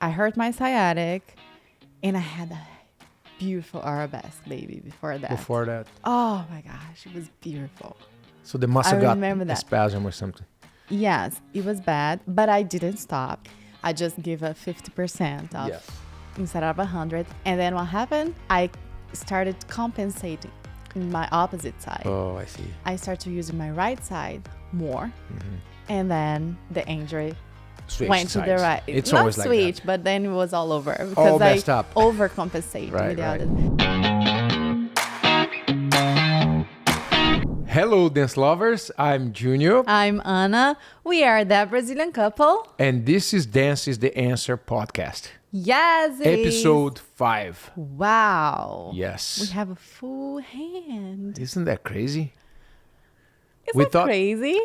I hurt my sciatic, and I had a beautiful arabesque baby before that. Before that. Oh my gosh, it was beautiful. So they must have I got remember a that. spasm or something. Yes, it was bad, but I didn't stop. I just gave a 50% of Yes. instead of 100. And then what happened? I started compensating in my opposite side. Oh, I see. I started using my right side more, and then the injury Switch went to the sides. right. It's Not always like switch, that. but then it was all over because All messed I up. overcompensate Right, with the right. other. Hello, dance lovers. I'm Junior, I'm Ana. We are that Brazilian couple. and this is Dance is the Answer podcast, Yes, it is. episode 5. Wow. Yes. We have a full hand. Isn't that crazy? Is We that thought- crazy?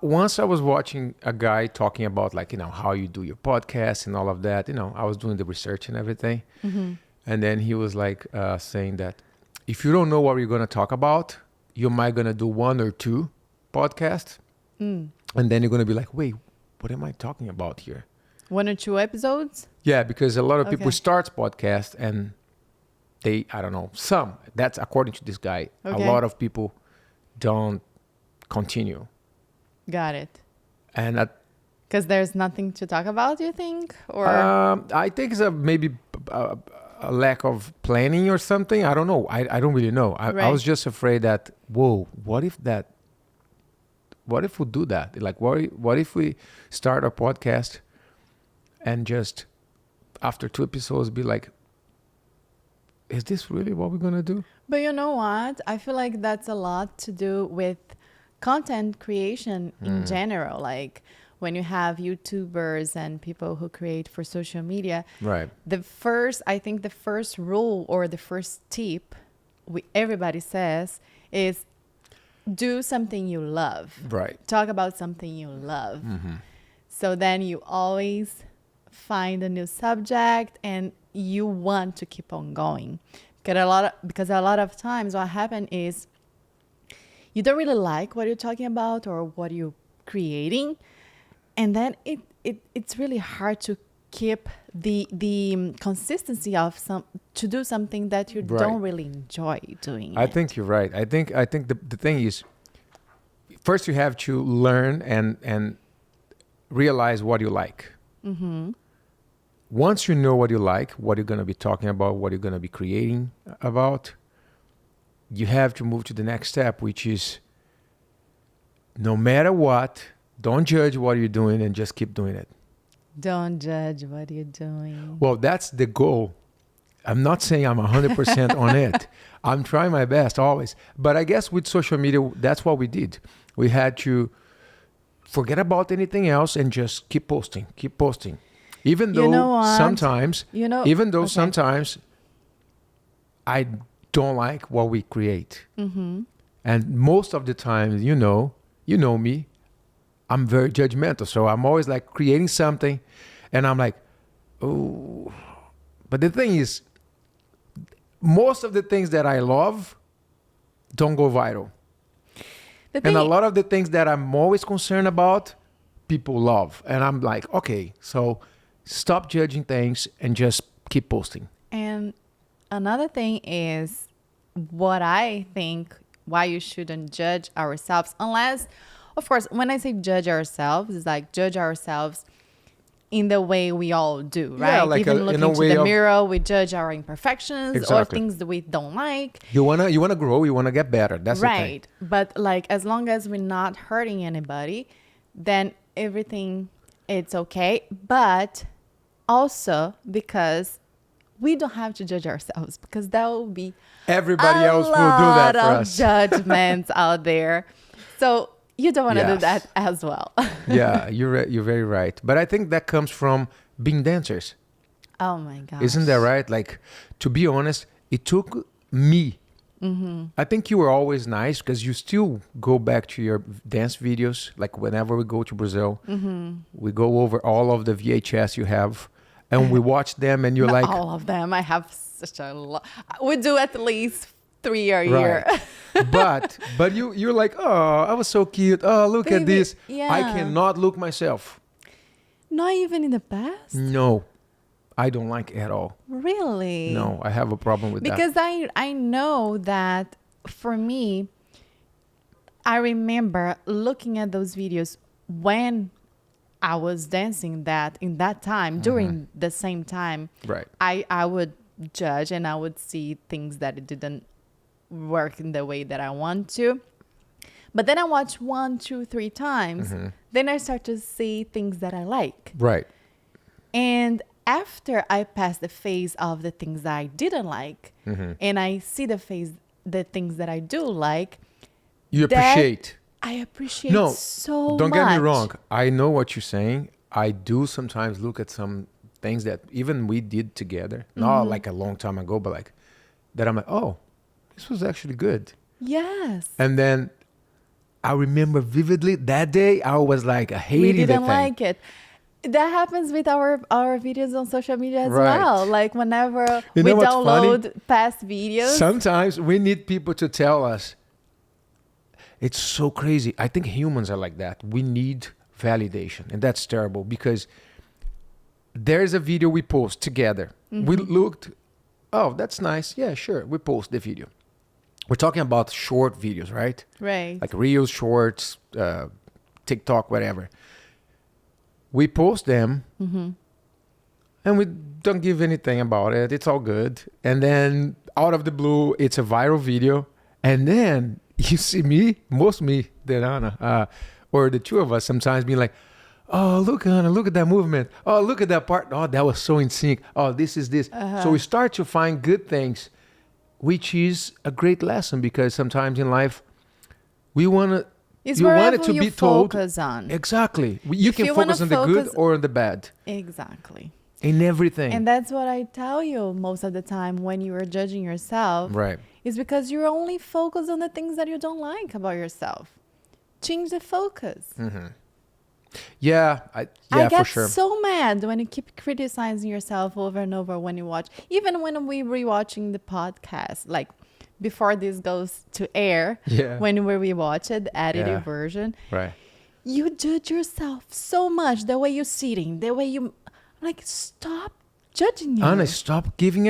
Once I was watching a guy talking about how you do your podcast and all of that. I was doing the research and everything. And then he was saying that if you don't know what you're going to talk about, you might going to do 1 or 2 podcasts. And then you're going to be like, wait, what am I talking about here? 1 or 2 episodes? Yeah, because a lot of people Okay. start podcasts and I don't know, that's according to this guy, Okay. a lot of people don't continue. Got it. And Because there's nothing to talk about, you think? Or I think it's maybe a lack of planning or something. I don't know. I don't really know. I Right. was just afraid that, whoa, what if we do that? Like, what if we start a podcast and just after 2 episodes be like, is this really what we're going to do? But you know what? I feel like that's a lot to do with content creation in general. Like when you have YouTubers and people who create for social media, Right. I think the first rule or the first tip everybody says is do something you love. Right. Talk about something you love. So then you always find a new subject and you want to keep on going. Because a lot of times what happens is you don't really like what you're talking about or what you're creating. And then it's really hard to keep the consistency of to do something that you Right. don't really enjoy doing. I think you're right. I think the thing is, first you have to learn and realize what you like. Once you know what you like, what you're going to be talking about, what you're going to be creating about, you have to move to the next step, which is no matter what, don't judge what you're doing and just keep doing it. Don't judge what you're doing. Well, that's the goal. I'm not saying I'm 100% on it. I'm trying my best always. But I guess with social media, that's what we did. We had to forget about anything else and just keep posting. Even though You know what? sometimes, Okay. sometimes I don't like what we create. And most of the time, you know me, I'm very judgmental. So I'm always like creating something and I'm like, oh. But the thing is, most of the things that I love don't go viral. And a lot of the things that I'm always concerned about, people love. And I'm like, okay, so stop judging things and just keep posting. And another thing is what I think why you shouldn't judge ourselves unless, of course, when I say judge ourselves, it's like judge ourselves in the way we all do, right? Yeah, like Even in looking a to way the of- mirror, we judge our imperfections or Exactly. things that we don't like. You wanna grow, you wanna get better. That's the thing. Right. But like as long as we're not hurting anybody, then everything it's okay. But also because we don't have to judge ourselves because that will be Everybody a else will do that lot for of us. judgments out there. So you don't want to do Yes. that as well. Yeah, you're very right. But I think that comes from being dancers. Oh my gosh. Isn't that right? Like, to be honest, it took me. I think you were always nice because you still go back to your dance videos. Like whenever we go to Brazil, we go over all of the VHS you have and we watch them and you're Not like, all of them. I have such a lot. We do at least 3 a year. Right. but you're like, oh, I was so cute. Oh, look at Baby, this. I yeah. cannot look myself. Not even in the past? No, I don't like at all. Really? No, I have a problem with that. Because I know that for me, I remember looking at those videos when I was dancing that in that time, during the same time, Right. I would judge and I would see things that it didn't work in the way that I want to. But then I watch 1, 2, 3 times. Then I start to see things that I like. Right. And after I pass the phase of the things that I didn't like, and I see the things that I do like, You that appreciate. I appreciate No, so much. don't get me wrong. I know what you're saying. I do sometimes look at some things that even we did together, not like a long time ago, but like that I'm like, oh, this was actually good. Yes. And then I remember vividly that day I was like hating We that didn't thing. like it. That happens with our videos on social media as Right. well. Like whenever You we know what's funny? download past videos. Sometimes we need people to tell us. It's so crazy. I think humans are like that. We need validation, and that's terrible because there's a video we post together. We looked, oh, that's nice. Yeah, sure. We post the video. We're talking about short videos, right? Right. Like Reels, Shorts, TikTok, whatever. We post them, and we don't give anything about it. It's all good. And then out of the blue, it's a viral video. And then you see me, most me than Anna, or the two of us sometimes being like, oh, look, Anna, look at that movement. Oh, look at that part. Oh, that was so in sync. Oh, this is this. So we start to find good things, which is a great lesson because sometimes in life, we want to. It's You want wherever it to you be told. focus on. Exactly. You If can you wanna focus on the good focus- or on the bad. Exactly. In everything. And that's what I tell you most of the time when you are judging yourself. Right. Is because you're only focused on the things that you don't like about yourself. Change the focus. Yeah, I for get sure. so mad when you keep criticizing yourself over and over when you watch. Even when we rewatching the podcast, like before this goes to air, Yeah. when we rewatch it, the edited Yeah. version, Right. you judge yourself so much. The way you're sitting, the way you, like, stop judging you. Anna, stop telling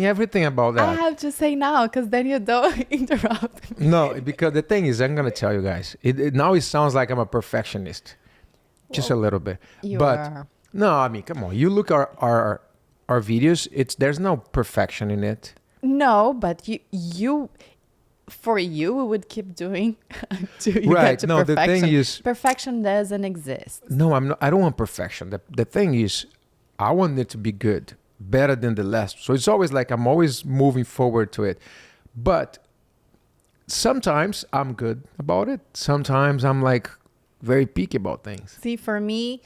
everything about I that. have to say now, because then you don't interrupt me. No, because the thing is, I'm gonna tell you guys. Now it sounds like I'm a perfectionist, just a little bit. You but are. no, I mean, come on. You look our videos. There's no perfection in it. No, but you for you, we would keep doing until you Right. get to No, the perfection. thing is, Perfection doesn't exist. no, I'm not. I don't want perfection. The thing is, I want it to be good, better than the last. So it's always like I'm always moving forward to it. But sometimes I'm good about it. Sometimes I'm like very picky about things. See, for me,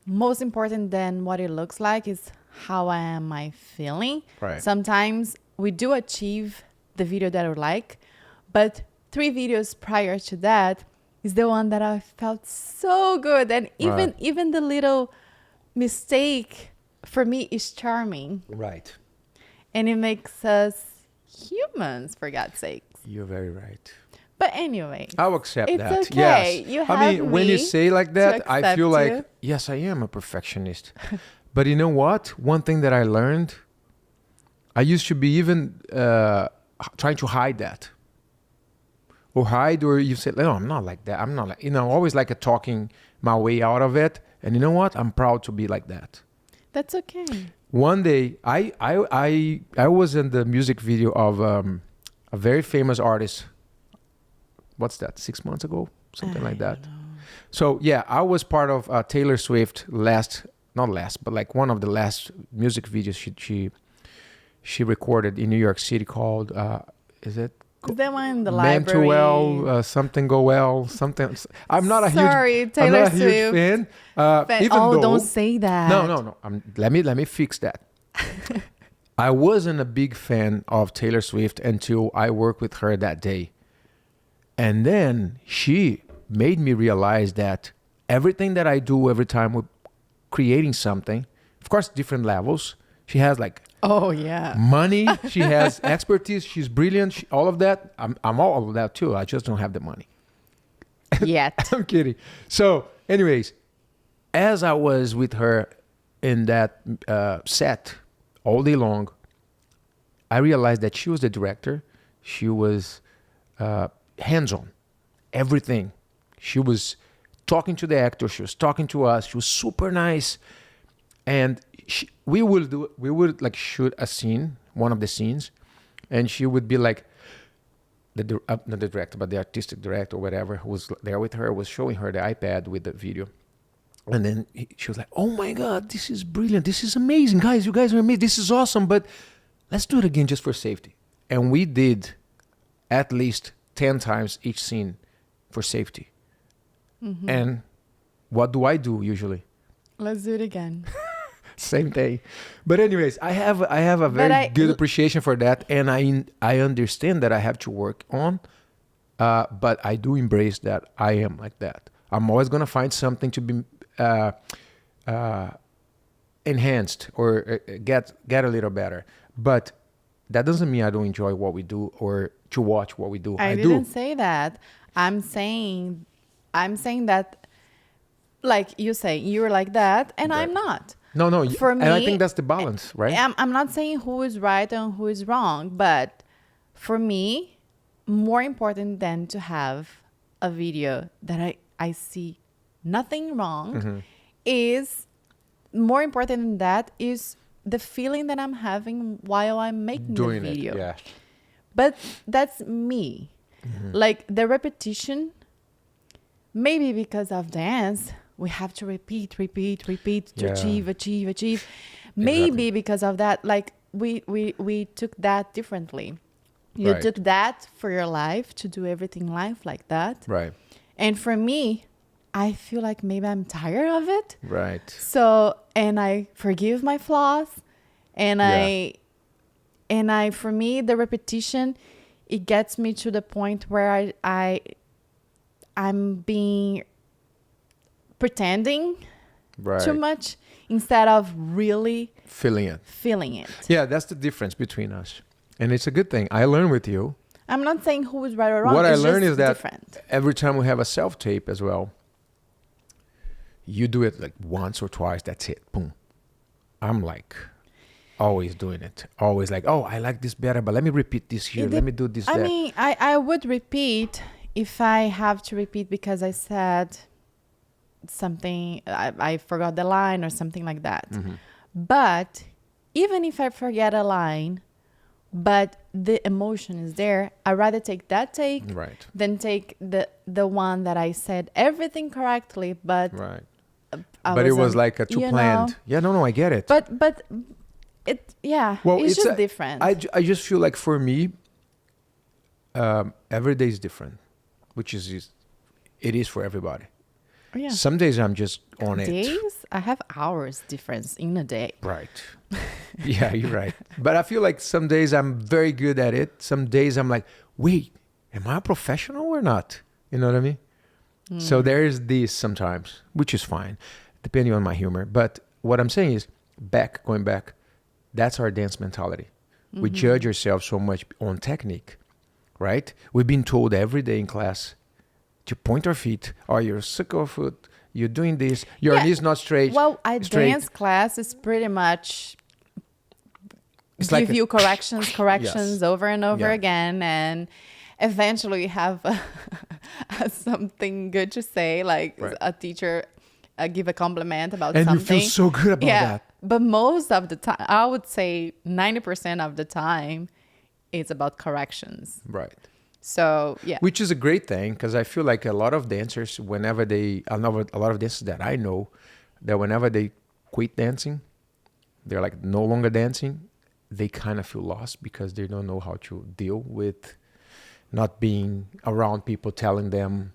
most important than what it looks like is how am I feeling. Right. Sometimes we do achieve the video that I like, but 3 videos prior to that is the one that I felt so good. And even the little mistake for me is charming. Right. And it makes us humans, for God's sake. You're very right. But anyway, I'll accept it's that. okay. Yes. You I have mean, when you me say like that, I accept feel like, you. yes, I am a perfectionist. But you know what? One thing that I learned, I used to be even trying to hide that. Or you say, no, I'm not like that. I'm not like, always like a talking my way out of it. And you know what? I'm proud to be like that. That's okay. One day, I was in the music video of a very famous artist. What's that? 6 months ago, something like that. So yeah, I was part of Taylor Swift not last, but like one of the last music videos she recorded in New York City called is it? Is that one in the Meant to library? well, something go well, something. I'm not a huge Taylor huge Swift fan. Even oh, though, don't say that. no. Let me fix that. I wasn't a big fan of Taylor Swift until I worked with her that day. And then she made me realize that everything that I do every time we're creating something, of course, different levels. She has like Oh, yeah. money. She has expertise. She's brilliant. All of that. I'm all of that too. I just don't have the money. Yet. I'm kidding. So anyways, as I was with her in that set all day long, I realized that she was the director. She was hands-on, everything. She was talking to the actor. She was talking to us. She was super nice. And we would like shoot a scene, one of the scenes, and she would be like, not the director, but the artistic director or whatever who was there with her was showing her the iPad with the video. And then she was like, oh my God, this is brilliant. This is amazing. Guys, you guys are amazing. This is awesome. But let's do it again just for safety. And we did at least 10 times each scene for safety. Mm-hmm. And what do I do usually? Let's do it again. Same thing. But anyways, I have a very good appreciation for that. And I understand that I have to work on. But I do embrace that I am like that. I'm always going to find something to be enhanced or get a little better. But that doesn't mean I don't enjoy what we do or to watch what we do. I didn't say that. I'm saying that, like you say, you're like that, and right. I'm not. No. For me, and I think that's the balance, right? I'm not saying who is right and who is wrong, but for me, more important than to have a video that I see nothing wrong, mm-hmm. is more important than that is the feeling that I'm having while I'm making the video. Yeah. But that's me. Mm-hmm. Like the repetition, maybe because of dance, we have to repeat to achieve. Maybe exactly. Because of that, like we took that differently. You right. took that for your life to do everything life like that. Right. And for me, I feel like maybe I'm tired of it. Right. So, and I forgive my flaws, and I for me, the repetition, it gets me to the point where I'm being pretending right. too much instead of really feeling it. Yeah, that's the difference between us. And it's a good thing. I learn with you. I'm not saying who is right or wrong. What I learned is that different. Every time we have a self-tape as well, you do it like once or twice, that's it. Boom. I'm like always doing it. Always like, oh, I like this better, but let me repeat this here. Let me do this there. I mean, I would repeat if I have to repeat because I said something, I forgot the line or something like that. Mm-hmm. But even if I forget a line, but the emotion is there, I'd rather take that take right. than take the one that I said everything correctly, but right. But it was like a too planned. Know? Yeah, no, I get it. But it, yeah, well, it's just different. I just feel like for me, every day is different, which is it is for everybody. Oh, yeah. Some days I'm just on days? it. I have hours difference in a day. Right. Yeah, you're right. But I feel like some days I'm very good at it. Some days I'm like, wait, am I a professional or not? You know what I mean? Mm. So there's this sometimes, which is fine, depending on my humor. But what I'm saying is, going back, that's our dance mentality. Mm-hmm. We judge ourselves so much on technique, right? We've been told every day in class to point our feet, or you're sick of foot, you're doing this, your knee's not straight. Well, dance class is pretty much give you corrections yes. over and over again, and eventually you have something good to say, like right. a teacher give a compliment about and something. And you feel so good about that. But most of the time, I would say 90% of the time, it's about corrections. Right. So, yeah. Which is a great thing, because I feel like a lot of dancers, a lot of dancers that I know, that whenever they quit dancing, they're like no longer dancing, they kind of feel lost because they don't know how to deal with not being around people telling them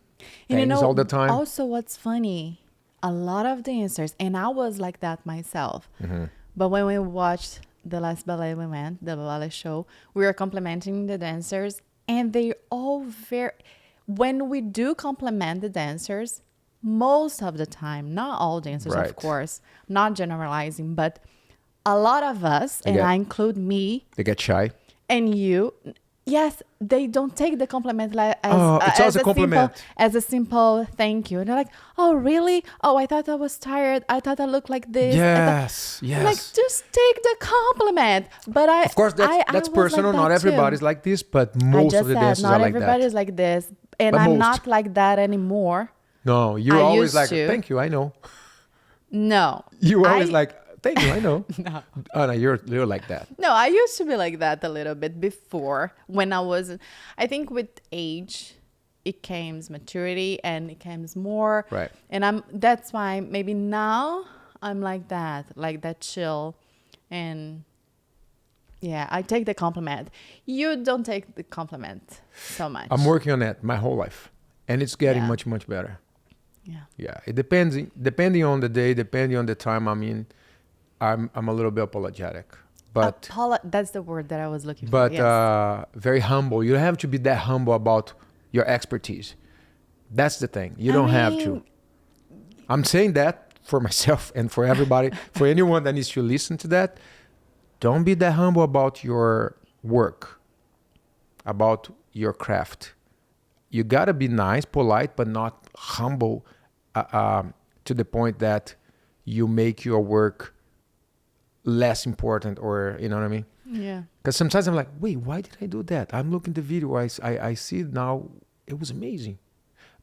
things all the time. Also, what's funny, a lot of dancers, and I was like that myself, mm-hmm. but when we watched the last ballet we went, the ballet show, we were complimenting the dancers, and they all when we do compliment the dancers, most of the time, not all dancers, right. of course, not generalizing, but a lot of us, I include me. They get shy. And you yes, they don't take the compliment like It's always a compliment. As a simple thank you. And they're like, oh, really? Oh, I thought I was tired. I thought I looked like this. Yes, I'm yes. like, just take the compliment. But Of course, that's was personal. like Not that too. everybody's like this, but I most just of the said dancers not are like everybody's that. like this, and But I'm most. not like that anymore. No, you're I always used like, to. thank you, I know. No, You always I- like, thank you, I know. no. Oh, no, you're like that. No, I used to be like that a little bit before when I was. I think with age, it comes maturity and it comes more. Right. And that's why maybe now I'm like that chill, and yeah, I take the compliment. You don't take the compliment so much. I'm working on that my whole life, and it's getting Yeah. much, much better. Yeah. Yeah, it depends. Depending on the day, depending on the time I'm in, I'm a little bit apologetic, but That's the word that I was looking but for. Yes. very humble. You don't have to be that humble about your expertise. That's the thing. You don't have to. mean- I'm saying that for myself and for everybody, for anyone that needs to listen to that. Don't be that humble about your work, about your craft. You gotta be nice, polite, but not humble to the point that you make your work less important, or you know what I mean? Yeah. Because sometimes I'm like, wait, why did I do that? I'm looking at the video. I see it now. It was amazing.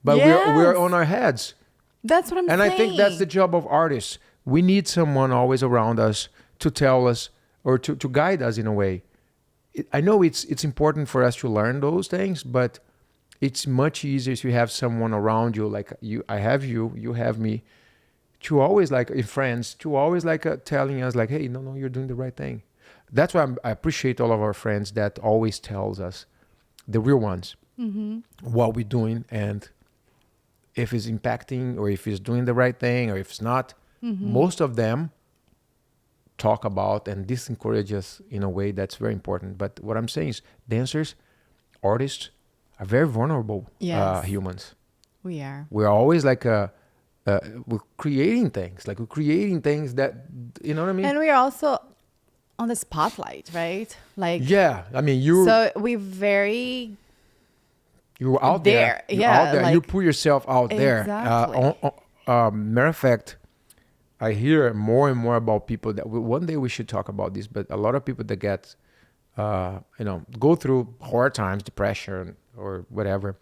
But we're Yes. on our heads. That's what I'm And saying. I think that's the job of artists. We need someone always around us to tell us or to guide us in a way. I know it's important for us to learn those things, but it's much easier if you have someone around you, like I have you, you have me, to always like friends, to always like telling us like, hey, no, you're doing the right thing. That's why I appreciate all of our friends that always tells us, the real ones, what we're doing and if it's impacting or if it's doing the right thing or if it's not. Most of them talk about, and this encourages us in a way that's very important. But what I'm saying is dancers, artists are very vulnerable Yes. humans. We are. We're always like we're creating things, like we're creating things that, you know what I mean? And we're also on the spotlight, right? Like, Yeah, I mean, so we're very, you're out there. There, You're yeah, out there. You like- put yourself out there. Exactly. Matter of fact, I hear more and more about people that one day we should talk about this, but a lot of people that get, go through hard times, depression or whatever,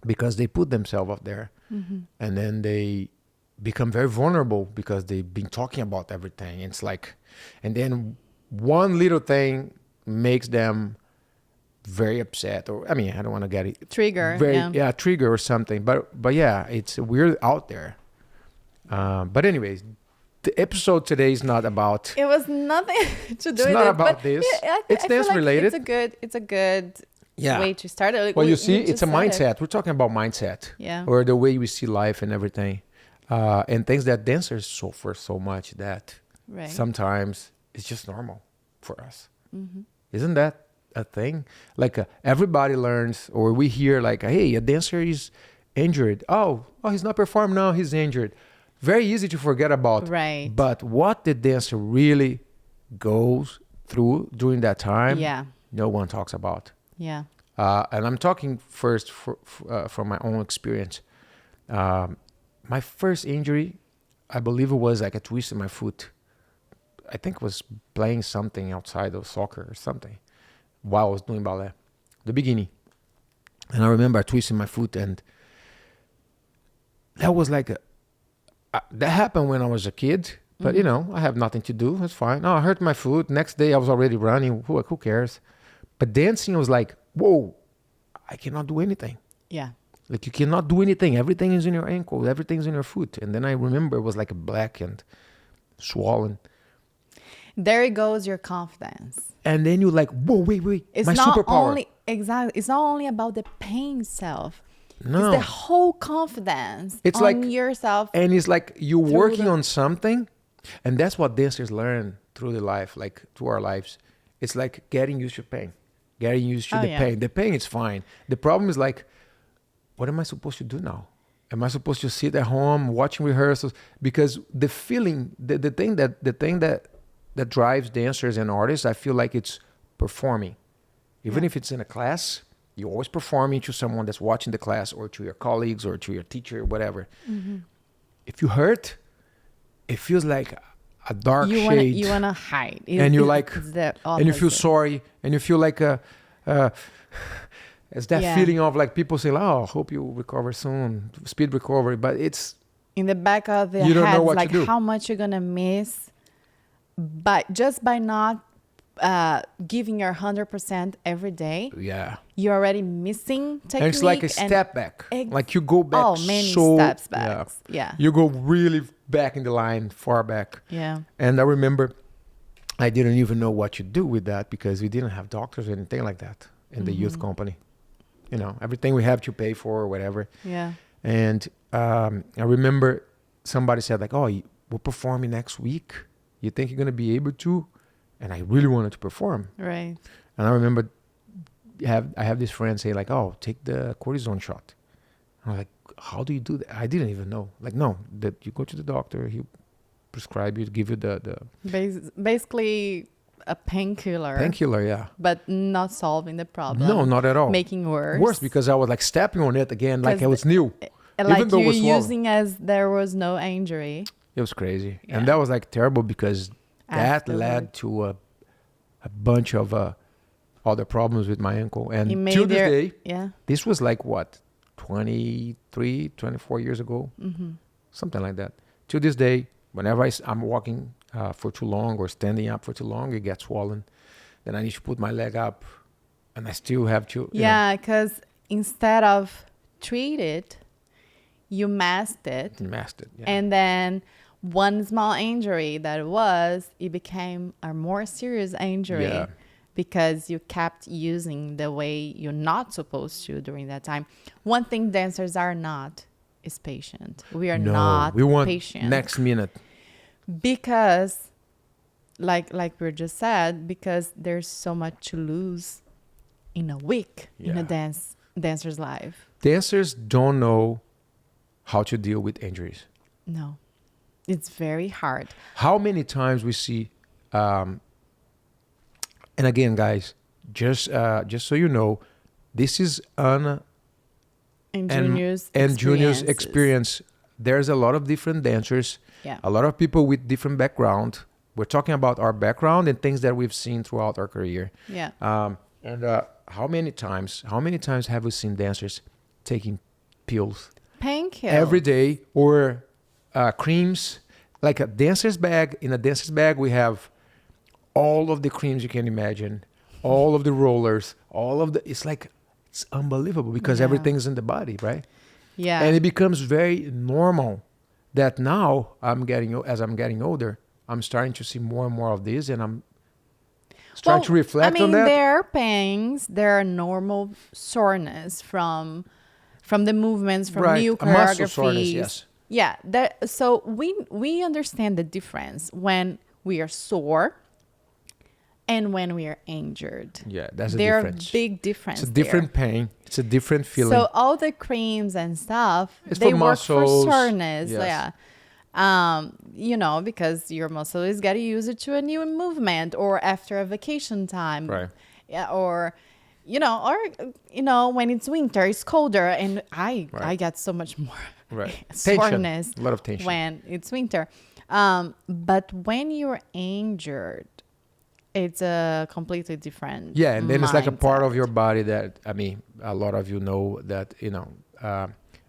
because they put themselves out there and then they become very vulnerable because they've been talking about everything. It's like, and then one little thing makes them very upset, or I mean, I don't want to get it Trigger, very yeah. trigger or something. But yeah, it's we're out there. But anyways, the episode today is not about. It was nothing to do It's with not it. about but this. yeah, It's feel dance like related. It's a good Yeah. way to start it. Like, Well, we- you see, we it's a just said it. mindset. We're talking about mindset, Yeah. or the way we see life and everything, and things that dancers suffer so much that Right. sometimes it's just normal for us. Isn't that a thing? Like everybody learns, or we hear like, hey, a dancer is injured. Oh, he's not performing now. He's injured. Very easy to forget about. Right. But what the dancer really goes through during that time, Yeah. no one talks about. Yeah. And I'm talking first from my own experience. My first injury, I believe it was like a twist in my foot. I think it was playing something outside of soccer or something while I was doing ballet, the beginning. And I remember twisting my foot, and that was like that happened when I was a kid. But I have nothing to do. It's fine. Oh, I hurt my foot. Next day I was already running. Who cares? But dancing was like, whoa, I cannot do anything. Yeah. Like you cannot do anything. Everything is in your ankle. Everything's in your foot. And then I remember it was like black and swollen. There goes your confidence. And then you're like, whoa, wait, It's my not superpower. only exactly. It's not only about the pain itself. No. It's the whole confidence. It's on like- yourself. And it's like you're Through working the- on something. And that's what dancers learn through the life, like through our lives. It's like getting used to pain. Getting used to Oh, the yeah. pain. The pain is fine. The problem is like, what am I supposed to do now? Am I supposed to sit at home watching rehearsals? Because the feeling, the thing that drives dancers and artists, I feel like it's performing. Even Yeah. if it's in a class, you're always performing to someone that's watching the class or to your colleagues or to your teacher, whatever. If you hurt, it feels like a dark shade. You wanna hide. And you're like, it's the and you feel opposite. sorry, and you feel like it's that Yeah. feeling of like people say, "Oh, hope you recover soon, speed recovery," but it's In the back of the You don't know head, what to like do. how much you're gonna miss, but just by not giving your 100% every day, yeah. you're already missing technique. And it's like a and- step back. Ex- Like you go back Oh, many so steps yeah. back. Yeah. You go really back in the line, far back. Yeah. And I remember I didn't even know what to do with that because we didn't have doctors or anything like that in the youth company. You know, everything we have to pay for or whatever. Yeah. And I remember somebody said like, "Oh, we're performing next week. You think you're going to be able to?" And I really wanted to perform. Right. And I remember I have this friend say like, "Oh, take the cortisone shot." I was like, "How do you do that?" I didn't even know. Like, no, that you go to the doctor, he prescribe you, give you the Basically, a painkiller. painkiller. Yeah. But not solving the problem. No, not at all. Making worse. Worse because I was like stepping on it again, like 'Cause it was new. Like even though it you was swollen. using as there was no injury. It was crazy, Yeah. and that was like terrible because that led Afterward. to a bunch of other problems with my ankle. And It made till this their- day, Yeah. this was like what, 23, 24 years ago, something like that. To this day, whenever I'm walking for too long or standing up for too long, it gets swollen. Then I need to put my leg up, and I still have to. you know, Yeah, because instead of treat it, you masked it. masked it. Yeah. And then one small injury that it became a more serious injury Yeah. because you kept using the way you're not supposed to during that time. One thing dancers are not is patient. We are no, not we want patient. next minute. Because like we just said, because there's so much to lose in a week in a Yeah. dancer's life. Dancers don't know how to deal with injuries. No. It's very hard. How many times we see, and again, guys, just so you know, this is Anna And and juniors Junior's experiences. experience. There's a lot of different dancers, Yeah. a lot of people with different background. We're talking about our background and things that we've seen throughout our career. Yeah. And how many times have we seen dancers taking pills Painkiller. every day or creams? Like a dancer's bag. In a dancer's bag, we have all of the creams you can imagine, all of the rollers, it's unbelievable because Yeah. everything's in the body, right? Yeah. And it becomes very normal that now as I'm getting older, I'm starting to see more and more of this, and I'm starting to reflect on that. there are pains. There are normal soreness from the movements, from Right, new a muscle choreographies. soreness, yes. Yeah. So we understand the difference when we are sore and when we are injured. Yeah, that's a There are difference. big difference. It's a different pain. It's a different feeling. So all the creams and stuff, It's they for work for muscles. soreness. Yes. Yeah. Because your muscle is got to use it to a new movement or after a vacation time. Right. Yeah. Or when it's winter, it's colder, and I get so much more Right. Tension. soreness A lot of tension. when it's winter. But when you're injured, it's a completely different. Yeah, and then it's like a part of mindset. your body that, a lot of you know that,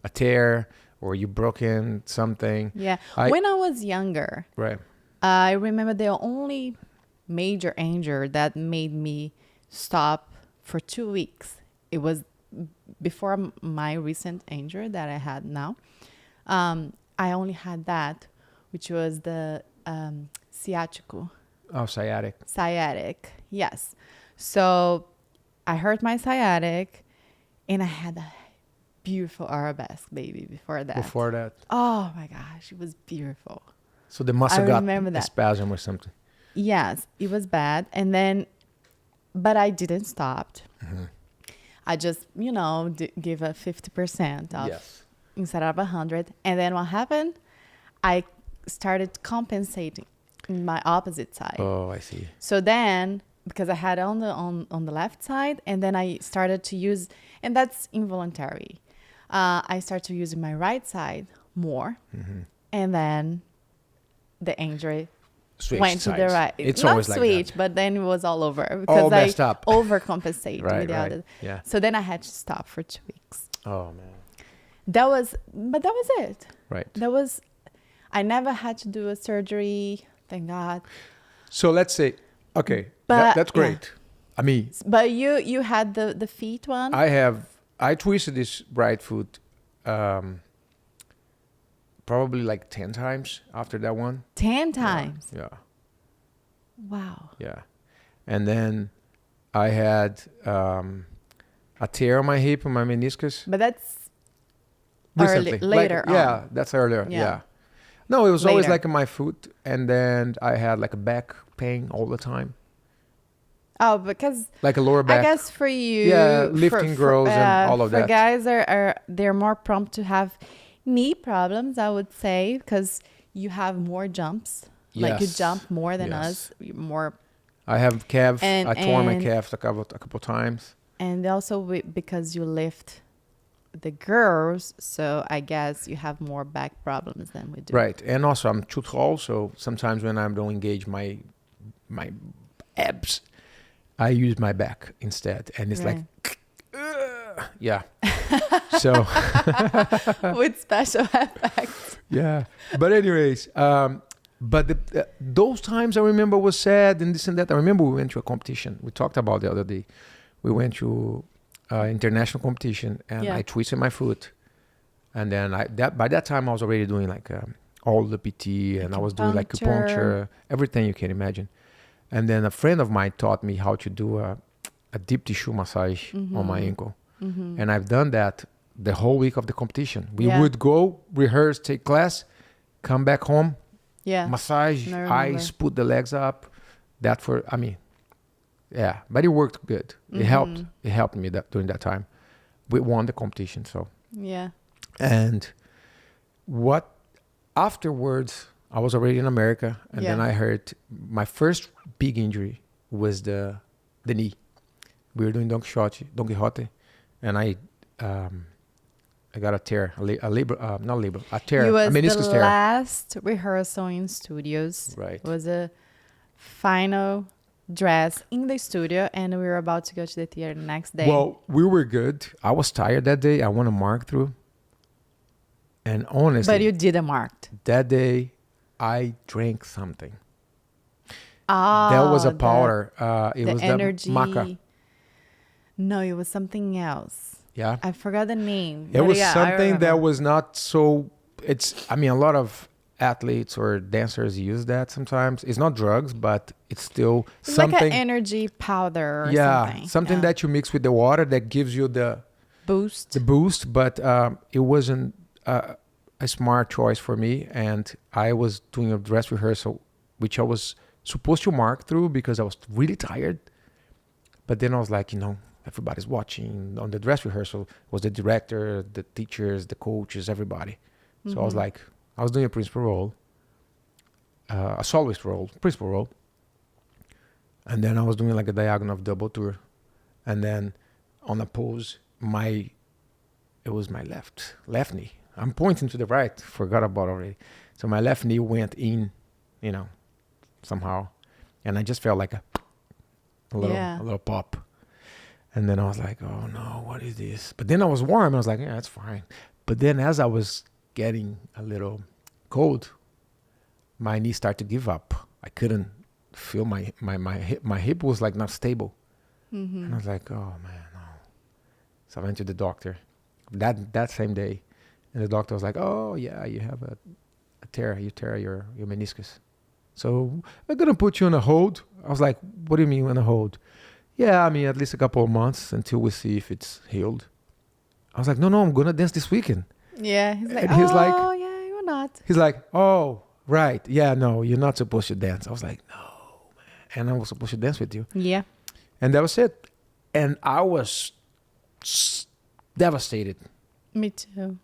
a tear or you broken something. Yeah. I- When I was younger, Right. I remember the only major injury that made me stop for 2 weeks. It was before my recent injury that I had now. I only had that, which was the sciatico. Oh, Sciatic, yes. So I hurt my sciatic, and I had a beautiful arabesque baby before that. Before that. Oh my gosh, it was beautiful. So the muscle got remember a that. spasm or something. Yes, it was bad. And then, but I didn't stop. Mm-hmm. I just, give a 50% of Yes. instead of 100. And then what happened? I started compensating in my opposite side. Oh, I see. So then because I had on the left side, and then I started to use, and that's involuntary. I started using my right side more, and then the injury Switch went to the sides. right. It's Not always like switch, that. but then it was all over All because I messed up. overcompensate Right, with the right. other. Yeah. So then I had to stop for 2 weeks. Oh man. That was it. Right. I never had to do a surgery, thank God. So let's say, okay, But- that's great. I mean, But you had the feet one. I twisted this right foot probably like 10 times after that one. 10 times. Yeah. Wow. Yeah. And then I had a tear on my hip, on my meniscus. But that's Recently. later on. Yeah, that's earlier. Yeah. Yeah. No, it was always Later. like in my foot. And then I had like a back pain all the time. Oh, because Like a lower back. I guess for you, Yeah, lifting girls and all of for that. guys they're more prompt to have knee problems, I would say, because you have more jumps. Like you Yes. jump more than Yes. us. More, I have calf. And- I tore my and- calf a couple times. and also because you lift the girls, so I guess you have more back problems than we do. Right. And also I'm too tall, so sometimes when I don't engage my abs, I use my back instead. And it's Right. yeah. So With special effects. yeah. But anyways, but those times I remember was sad and this and that. I remember we went to a competition. We talked about the other day. We went to international competition and Yeah. I twisted my foot. And then by that time I was already doing like all the PT and I was doing like acupuncture, everything you can imagine. And then a friend of mine taught me how to do a deep tissue massage on my ankle. Mm-hmm. And I've done that the whole week of the competition. We Yeah. would go, rehearse, take class, come back home, Yeah. massage, I remember. eyes, put the legs up. Yeah, but it worked good. It helped. Mm-hmm. It helped me during that time. We won the competition, so. Yeah. And afterwards, I was already in America, and then Yeah. I heard my first big injury was the knee. We were doing Don Quixote, and I got a tear, a tear, It a was meniscus the tear. last rehearsal in studios. Right. It was a final dress in the studio, and we were about to go to the theater the next day. Well, we were good. I was tired that day. I want to mark through. And honestly, but you didn't marked. that day, I drank something. Ah, That was a powder. It the was energy. the maca. No, it was something else. Yeah. I forgot the name. It but was yeah, I something that remember. was not so. I mean, a lot of athletes or dancers use that sometimes. It's not drugs, but it's still It's something. like an energy powder or yeah, something. Yeah. that you mix with the water that gives you the boost. boost. But it wasn't a smart choice for me. And I was doing a dress rehearsal, which I was supposed to mark through because I was really tired. But then I was like, everybody's watching. On the dress rehearsal was the director, the teachers, the coaches, everybody. So I was like, I was doing a principal role, a soloist role, principal role. And then I was doing like a diagonal of double tour. And then on a pose, it was my left knee. I'm pointing to the right, forgot about already. So my left knee went in, somehow. And I just felt like a little pop. And then I was like, oh no, what is this? But then I was warm. I was like, yeah, that's fine. But then as I was getting a little cold, my knee started to give up. I couldn't feel my hip. My hip was like not stable. Mm-hmm. And I was like, oh man, no. So I went to the doctor that same day. And the doctor was like, oh yeah, you have a tear. You tear your meniscus. So we're going to put you on a hold. I was like, what do you mean on a hold? Yeah, I mean, at least a couple of months until we see if it's healed. I was like, no, I'm going to dance this weekend. Yeah, he's like, And he's like- oh, yeah, you're not. He's like, oh, right. Yeah, no, you're not supposed to dance. I was like, no, man. And I was supposed to dance with you. Yeah. And that was it. And I was devastated. Me too.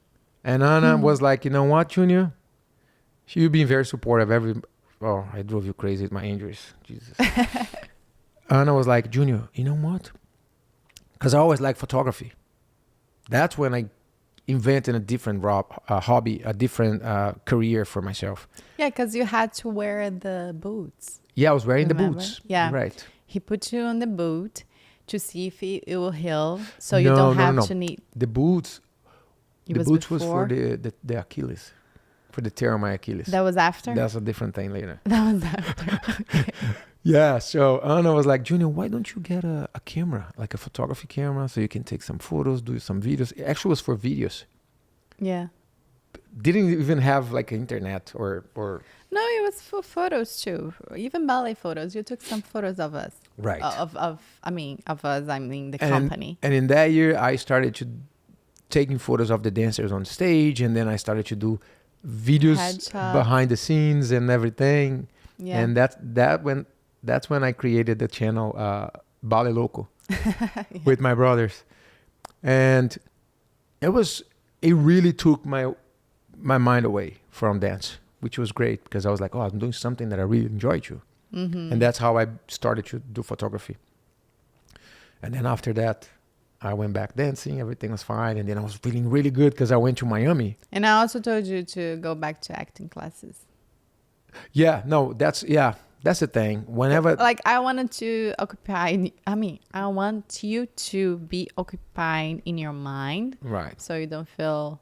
And Anna was like, you know what, Junior? You've been very supportive. I drove you crazy with my injuries. Jesus. Anna was like, Junior, you know what? Because I always liked photography. That's when I invented a different hobby, a different career for myself. Yeah, because you had to wear the boots. Yeah, I was wearing Remember? the boots. Yeah. Right. He put you on the boot to see if it will heal, so you don't have to need. The boots. It The was boots was for before? the Achilles, for the tear on my Achilles. That was after. That's a different thing later. That was after. Okay. Yeah, so Anna was like, Junior, why don't you get a camera, like a photography camera, so you can take some photos, do some videos. It actually was for videos. Yeah. Didn't even have like internet or No, it was for photos too. Even ballet photos. You took some photos of us. right. Of us. I mean the and, company. And in that year, I started to taking photos of the dancers on stage, and then I started to do videos Headshot. behind the scenes and everything. Yeah. And that's when I created the channel Ballet Loco with my brothers, and it really took my mind away from dance, which was great because I was like, oh, I'm doing something that I really enjoy too. Mm-hmm. And that's how I started to do photography. And then after that, I went back dancing. Everything was fine. And then I was feeling really good because I went to Miami. And I also told you to go back to acting classes. Yeah, no, that's the thing. Whenever, Like I wanted to occupy. I mean, I want you to be occupied in your mind, right, so you don't feel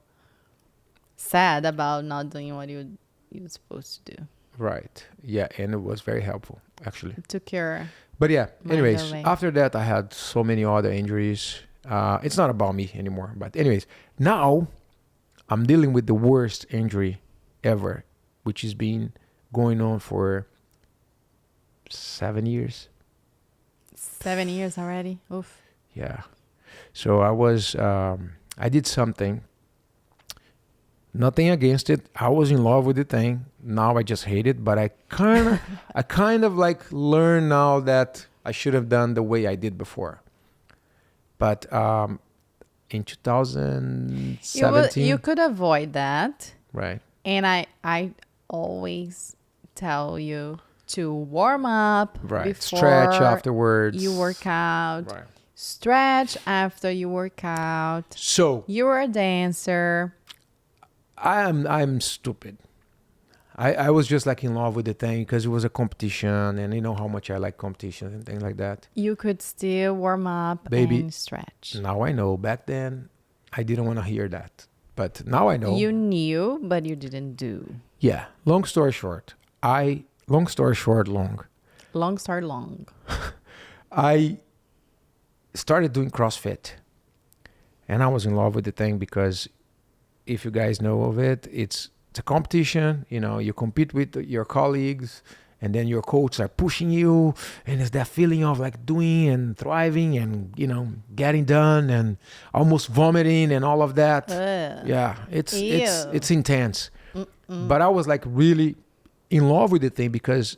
sad about not doing what you're supposed to do. right. Yeah, and it was very helpful, actually. It took your But yeah, Mind anyways, away. after that, I had so many other injuries. It's not about me anymore. But anyways, now I'm dealing with the worst injury ever, which has been going on for 7 years. 7 years already. Oof. Yeah. So I did something. Nothing against it. I was in love with the thing. Now I just hate it. But I kind of like learn now that I should have done the way I did before. But in 2017, You could avoid that. right? And I always tell you to warm up Right. before Stretch afterwards. you work out. Right. Stretch after you work out. So You're a dancer. I'm stupid. I was just like in love with the thing because it was a competition, and you know how much I like competition and things like that. You could still warm up Baby. and stretch. Now I know. Back then, I didn't want to hear that, but now I know. You knew, but you didn't do. Yeah. Long story short, long. Long story long. I started doing CrossFit, and I was in love with the thing because if you guys know of it, it's a competition. You know, you compete with your colleagues, and then your coaches are pushing you, and it's that feeling of like doing and thriving and, you know, getting done and almost vomiting and all of that. Ugh. Yeah, Ew. it's intense. But I was like really in love with the thing because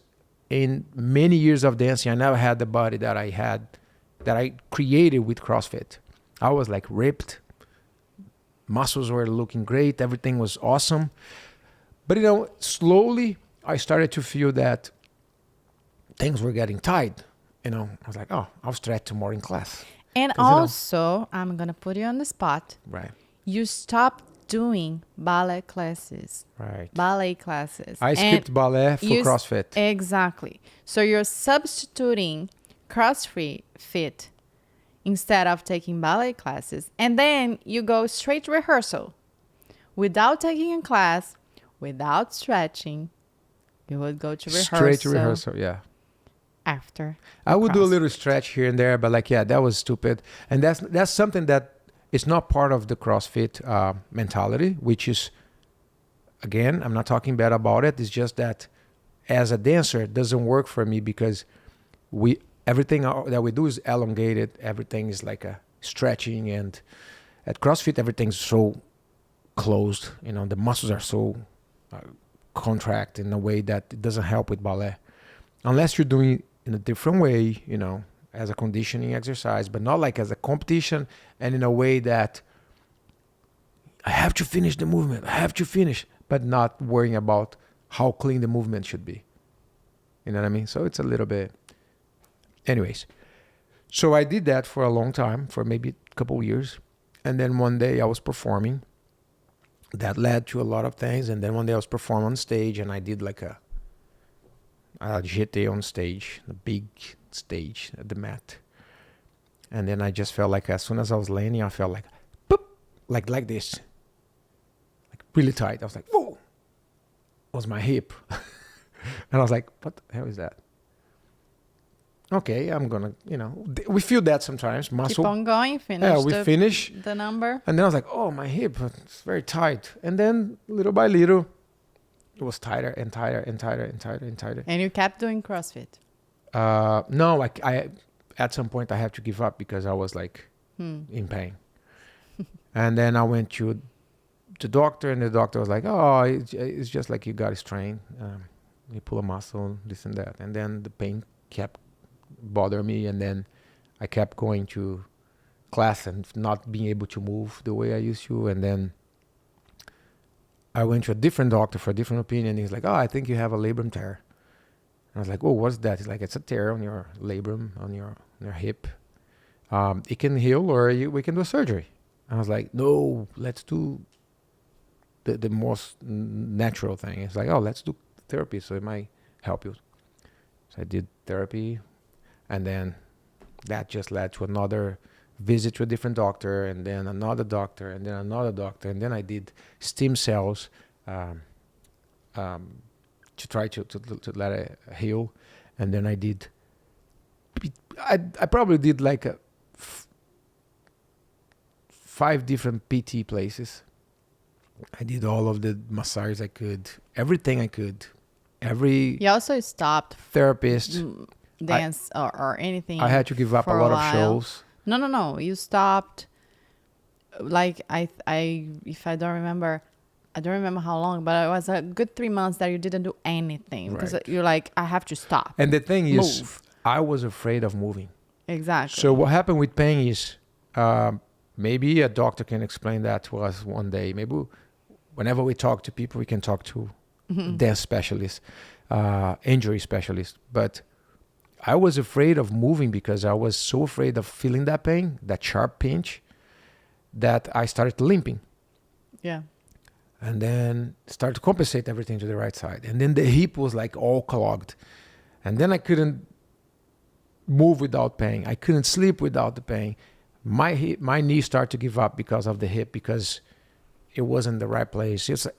in many years of dancing, I never had the body that I created with CrossFit. I was like ripped. Muscles were looking great. Everything was awesome. But, you know, slowly I started to feel that things were getting tight. You know, I was like, oh, I'll stretch more in class. And 'Cause, you know- also, I'm going to put you on the spot. Right, You stopped doing ballet classes. right. Ballet classes. I And skipped ballet for you s- CrossFit. Exactly. So you're substituting CrossFit instead of taking ballet classes. And then you go straight to rehearsal. Without taking a class, without stretching, you would go to rehearsal. Straight to rehearsal, yeah. After. I would do a cross. little stretch here and there, but like, yeah, that was stupid. And that's something that is not part of the CrossFit mentality, which is, again, I'm not talking bad about it. It's just that as a dancer, it doesn't work for me because everything that we do is elongated. Everything is like a stretching, and at CrossFit, everything's so closed. You know, the muscles are so contract in a way that it doesn't help with ballet, unless you're doing it in a different way. You know, as a conditioning exercise, but not like as a competition and in a way that I have to finish the movement. I have to finish, but not worrying about how clean the movement should be. You know what I mean? So it's a little bit. Anyways, so I did that for a long time, for maybe a couple of years. And then one day I was performing. That led to a lot of things. And then one day I was performing on stage, and I did like a GT on stage, a big stage at the Met. And then I just felt like as soon as I was landing, I felt like, boop, like this, like really tight. I was like, whoa, it was my hip. And I was like, what the hell is that? Okay, I'm gonna, we feel that sometimes, muscle. Keep on going, finish Yeah, we finish. the number. And then I was like, oh, my hip, it's very tight. And then little by little, it was tighter and tighter and tighter and tighter and tighter. And you kept doing CrossFit. No, I at some point I had to give up because I was like in pain. And then I went to the doctor, and the doctor was like, oh, it's just like you got to strain. You pull a muscle, this and that. And then the pain kept bothering me, and then I kept going to class and not being able to move the way I used to. And then I went to a different doctor for a different opinion. He's like, oh, I think you have a labrum tear. And I was like, oh, what's that? He's like, it's a tear on your labrum, on your hip. It can heal, or we can do a surgery. I was like, no, let's do the most natural thing. It's like, oh, let's do therapy, so it might help you. So I did therapy, and then that just led to another visit to a different doctor, and then another doctor, and then another doctor, and then I did stem cells to try to let it heal, and then I probably did like 5 different PT places. I did all of the massages I could, everything I could, every You also stopped therapist. dance or anything. I had to give up a for lot while. of shows. No. You stopped. Like if I don't remember, I don't remember how long, but it was a good 3 months that you didn't do anything because Right. you're like, I have to stop. And the thing is, Move. I was afraid of moving. Exactly. So what happened with pain is, maybe a doctor can explain that to us one day. Maybe whenever we talk to people, we can talk to dance specialists, injury specialists. But I was afraid of moving because I was so afraid of feeling that pain, that sharp pinch, that I started limping. Yeah. And then started to compensate everything to the right side. And then the hip was like all clogged. And then I couldn't move without pain. I couldn't sleep without the pain. My knee started to give up because of the hip, because it wasn't the right place. It's like,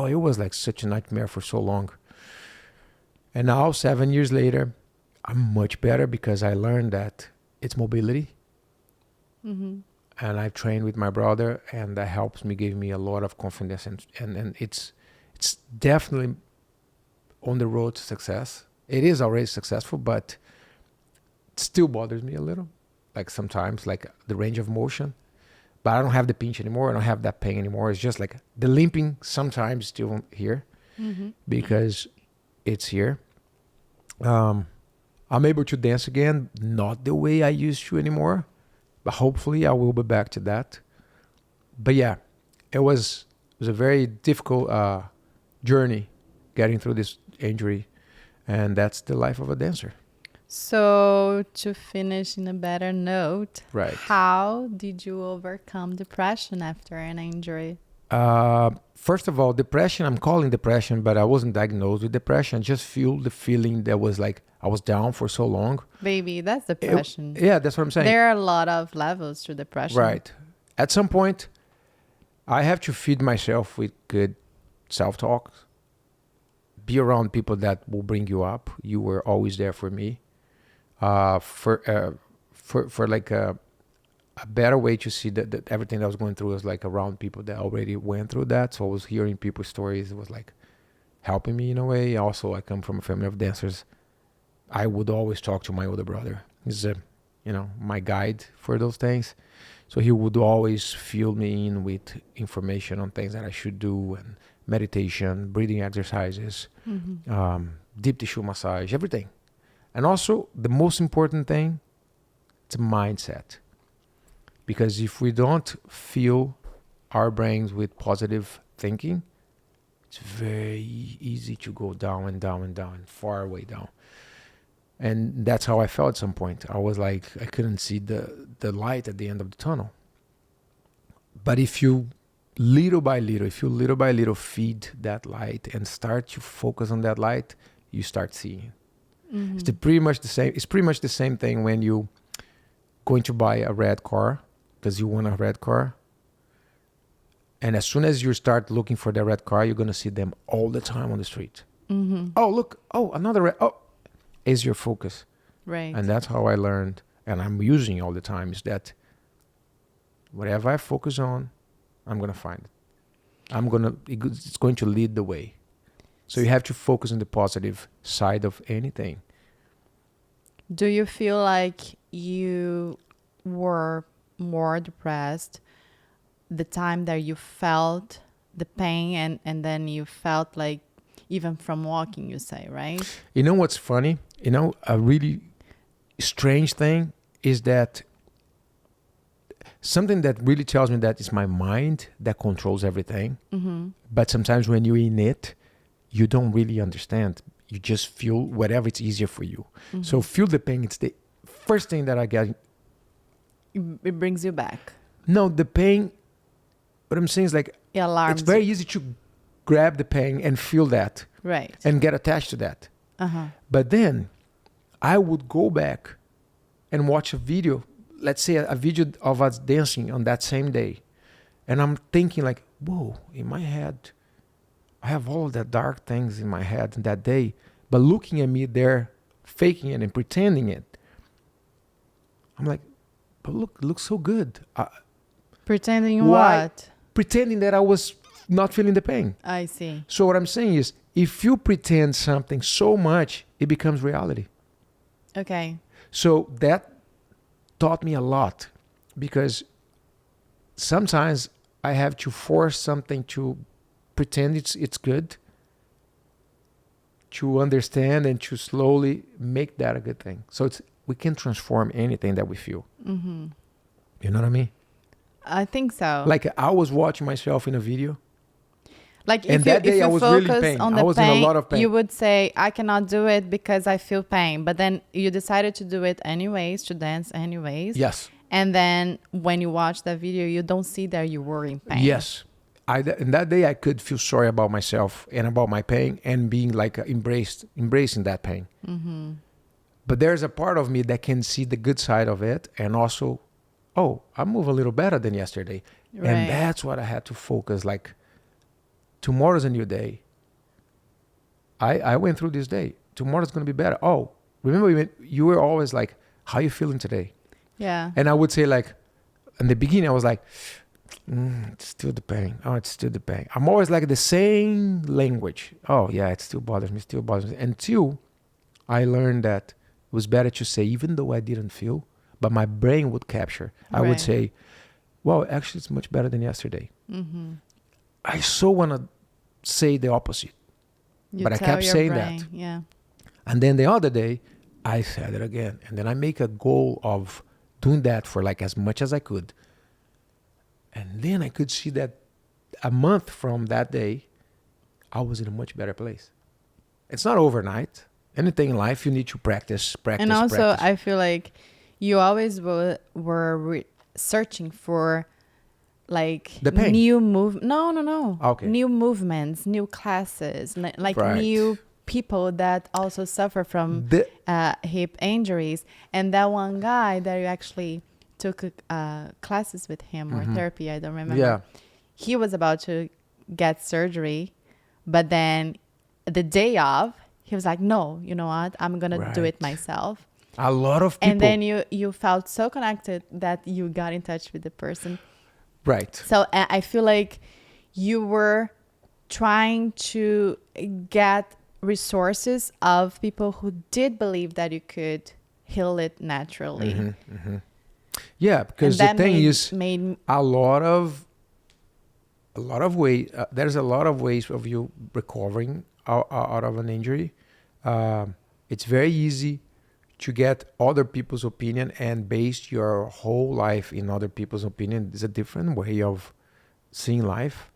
it was like such a nightmare for so long. And now 7 years later, I'm much better because I learned that it's mobility. Mm-hmm. And I've trained with my brother, and that helps me, give me a lot of confidence, and it's definitely on the road to success. It is already successful, but it still bothers me a little, like sometimes, like the range of motion. But I don't have the pinch anymore. I don't have that pain anymore. It's just like the limping sometimes still here because it's here. I'm able to dance again, not the way I used to anymore. But hopefully I will be back to that. But yeah, it was a very difficult journey getting through this injury. And that's the life of a dancer. So to finish in a better note, Right. How did you overcome depression after an injury? First of all, depression, I'm calling depression, but I wasn't diagnosed with depression. I just feel the feeling that was like I was down for so long. Baby, that's depression. Yeah, that's what I'm saying. There are a lot of levels to depression. Right. At some point, I have to feed myself with good self-talk. Be around people that will bring you up. You were always there for me. For like a better way to see that everything that I was going through was like around people that already went through that. So I was hearing people's stories. It was like helping me in a way. Also, I come from a family of dancers. I would always talk to my older brother. He's my guide for those things. So he would always fill me in with information on things that I should do, and meditation, breathing exercises, deep tissue massage, everything. And also the most important thing, it's a mindset. Because if we don't fill our brains with positive thinking, it's very easy to go down and down and down, far way down. And that's how I felt at some point. I was like, I couldn't see the light at the end of the tunnel. But if you little by little feed that light and start to focus on that light, you start seeing. Mm-hmm. Pretty much the same. It's pretty much the same thing when you going to buy a red car because you want a red car. And as soon as you start looking for the red car, you're going to see them all the time on the street. Mm-hmm. Oh, look. Oh, another red. Oh, is your focus. Right. And that's how I learned, and I'm using all the time, is that whatever I focus on, I'm going to find it. It's going to lead the way. So you have to focus on the positive side of anything. Do you feel like you were more depressed the time that you felt the pain and then you felt like even from walking, you say, right? You know what's funny? You know, a really strange thing is that something that really tells me that it's my mind that controls everything. Mm-hmm. But sometimes when you're in it, you don't really understand. You just feel whatever it's easier for you. Mm-hmm. So feel the pain. It's the first thing that I get. It brings you back. No, the pain, what I'm saying is like, It alarms it's very you. easy to grab the pain and feel that Right. and get attached to that. Uh-huh. But then I would go back and watch a video, let's say a video of us dancing on that same day. And I'm thinking like, whoa, in my head, I have all of that dark things in my head that day. But looking at me there, faking it and pretending it, I'm like, but look, it looks so good. Pretending Why? what? Pretending that I was not feeling the pain. I see. So what I'm saying is, if you pretend something so much, it becomes reality. Okay. So that taught me a lot, because sometimes I have to force something to pretend it's good, to understand and to slowly make that a good thing. So we can transform anything that we feel. Mm-hmm. You know what I mean? I think so. Like I was watching myself in a video. Like And if you, that day if I you was really in focus pain. on I the was in a pain, lot of pain. you would say, I cannot do it because I feel pain. But then you decided to do it anyways, to dance anyways. Yes. And then when you watch that video, you don't see that you were in pain. Yes. In that day, I could feel sorry about myself and about my pain and being like embracing that pain. Mm-hmm. But there's a part of me that can see the good side of it and also, oh, I move a little better than yesterday. Right. And that's what I had to focus. Like, tomorrow's a new day. I went through this day. Tomorrow's going to be better. Oh, remember you were always like, how you feeling today? Yeah. And I would say like, in the beginning, I was like, it's still the pain. Oh, it's still the pain. I'm always like the same language. Oh, yeah, it still bothers me, Until I learned that it was better to say, even though I didn't feel, but my brain would capture. I would Right. say, well, actually, it's much better than yesterday. Mm-hmm. I so want to say the opposite. You But I tell kept your saying brain. that. Yeah. And then the other day, I said it again. And then I make a goal of doing that for like as much as I could. And then I could see that a month from that day, I was in a much better place. It's not overnight. Anything in life, you need to practice. And also, practice. I feel like you always were searching for like The pain. new move. No. Okay. New movements, new classes, like Right. new people that also suffer from The- hip injuries. And that one guy that you actually took classes with him or therapy, I don't remember. yeah. He was about to get surgery, but then the day of, he was like, no, you know what? I'm going to do it Right. myself. A lot of people. And then you felt so connected that you got in touch with the person. Right. So I feel like you were trying to get resources of people who did believe that you could heal it naturally. Yeah, because And the that thing made, is, made a lot of ways. There's a lot of ways of you recovering out of an injury. It's very easy to get other people's opinion and base your whole life in other people's opinion. It's a different way of seeing life.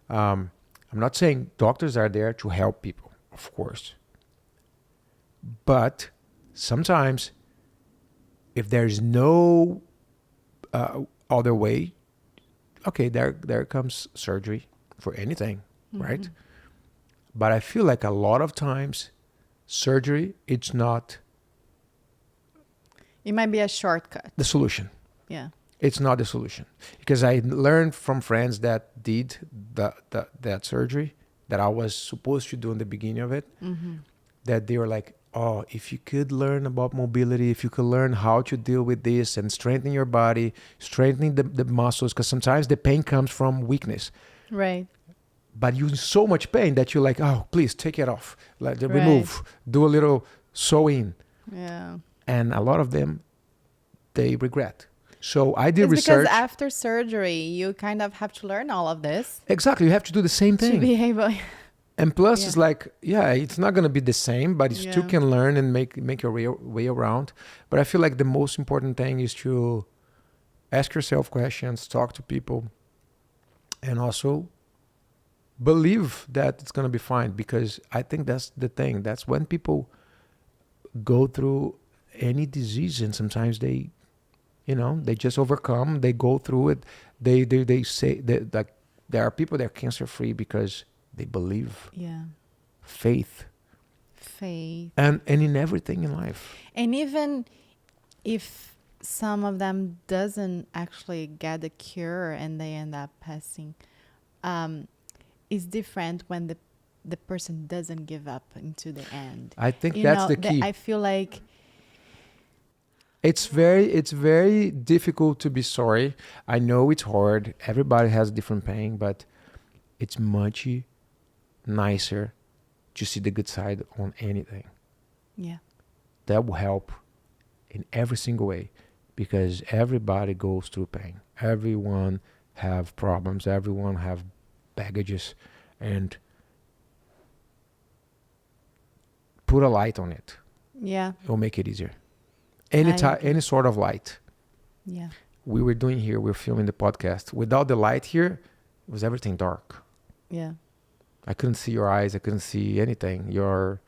I'm not saying doctors are there to help people, of course, but sometimes if there's no other way, okay, there comes surgery for anything, right? But I feel like a lot of times surgery, it's not It might be a shortcut. the solution. Yeah. It's not the solution, because I learned from friends that did that surgery that I was supposed to do in the beginning of it, that they were like, oh, if you could learn about mobility, if you could learn how to deal with this and strengthen your body, strengthening the muscles, because sometimes the pain comes from weakness. Right. But you're in so much pain that you're like, oh, please take it off. Like, Right. remove, do a little sewing. Yeah. And a lot of them, they regret. So I did It's research. because after surgery, you kind of have to learn all of this Exactly. You have to do the same to thing. be able. And plus, Yeah. it's like, yeah, it's not going to be the same, but you still Yeah. can learn and make your way around. But I feel like the most important thing is to ask yourself questions, talk to people, and also believe that it's going to be fine. Because I think that's the thing. That's when people go through any disease, and sometimes they, they just overcome, they go through it. They say that, like, there are people that are cancer free because they believe. Yeah. Faith Faith. and in everything in life. And even if some of them doesn't actually get the cure and they end up passing, it's different when the person doesn't give up into the end. I think that's the key. I feel like It's very difficult to be sorry. I know it's hard. Everybody has different pain, but it's much nicer to see the good side on anything. yeah, That will help in every single way, because everybody goes through pain. Everyone have problems. Everyone have baggages, and put a light on it. yeah, It will make it easier. Any sort of light. yeah, We were doing here, we're filming the podcast. Without the light here, it was everything dark. yeah. I couldn't see your eyes. I couldn't see anything. Your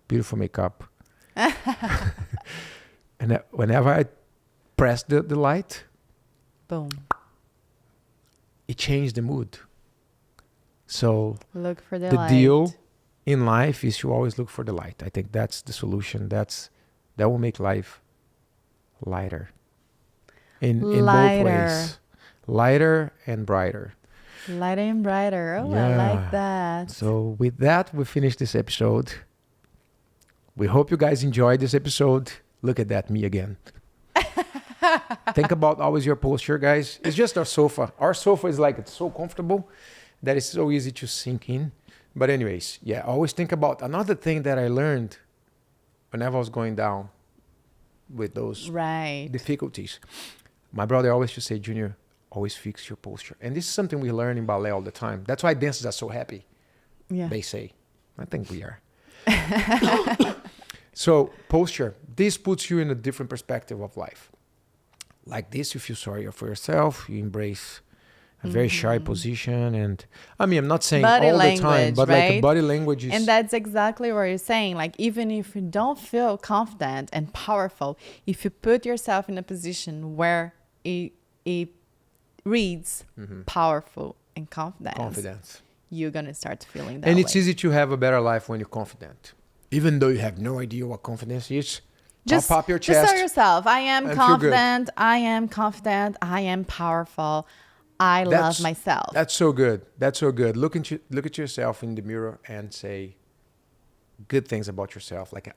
beautiful makeup. And whenever I pressed the light, Boom. it changed the mood. So Look for the the light. deal in life is to always look for the light. I think that's the solution. That will make life lighter. In both Lighter. ways. Lighter and brighter. Lighter and brighter. Oh, I Yeah. like that. So with that, we finish this episode. We hope you guys enjoyed this episode. Look at that, me again. Think about always your posture, guys. It's just our sofa. Our sofa is like, it's so comfortable that it's so easy to sink in. But anyways, yeah, always think about another thing that I learned whenever I was going down with those Right. difficulties. My brother always used to say, Junior, always fix your posture. And this is something we learn in ballet all the time. That's why dancers are so happy, Yeah. they say. I think we are. So posture, this puts you in a different perspective of life. Like this, you feel sorry for yourself, you embrace a very shy position. And I mean, I'm not saying Body all the time, language, but like a right? body language is... And that's exactly what you're saying. Like, even if you don't feel confident and powerful, if you put yourself in a position where it reads powerful and confidence. you're going to start feeling that And way. it's easy to have a better life when you're confident. Even though you have no idea what confidence is, Just pop your Just chest. tell yourself, I am and feel good. confident, I am confident, I am powerful, I love myself. That's so good. That's so good. Look at yourself in the mirror and say good things about yourself. Like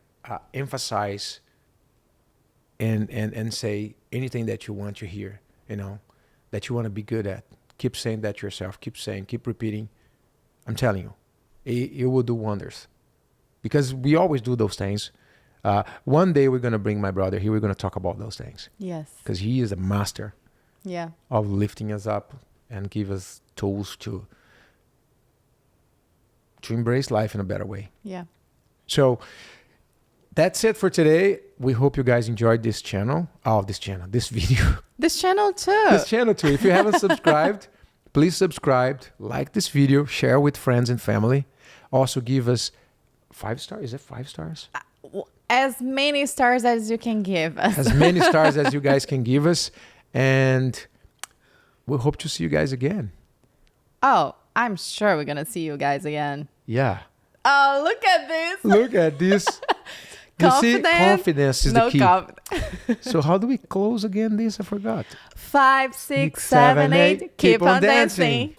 emphasize and say anything that you want to hear, that you want to be good at. Keep saying that to yourself. Keep saying, keep repeating. I'm telling you, it will do wonders. Because we always do those things. One day we're going to bring my brother here. We're going to talk about those things. Yes. Because he is a master Yeah. of lifting us up and give us tools to embrace life in a better way. Yeah. So that's it for today. We hope you guys enjoyed this channel. This video. This channel too. This channel too. If you haven't subscribed, please subscribe, like this video, share with friends and family. Also give us 5 stars. Is it 5 stars? as many stars as you can give us. As many stars as you guys can give us. And we hope to see you guys again. Oh, I'm sure we're going to see you guys again. Yeah. Oh, look at this. Look at this. You see, confidence is the key. So how do we close again this? I forgot. 5, 6, 7, 8. Keep on dancing.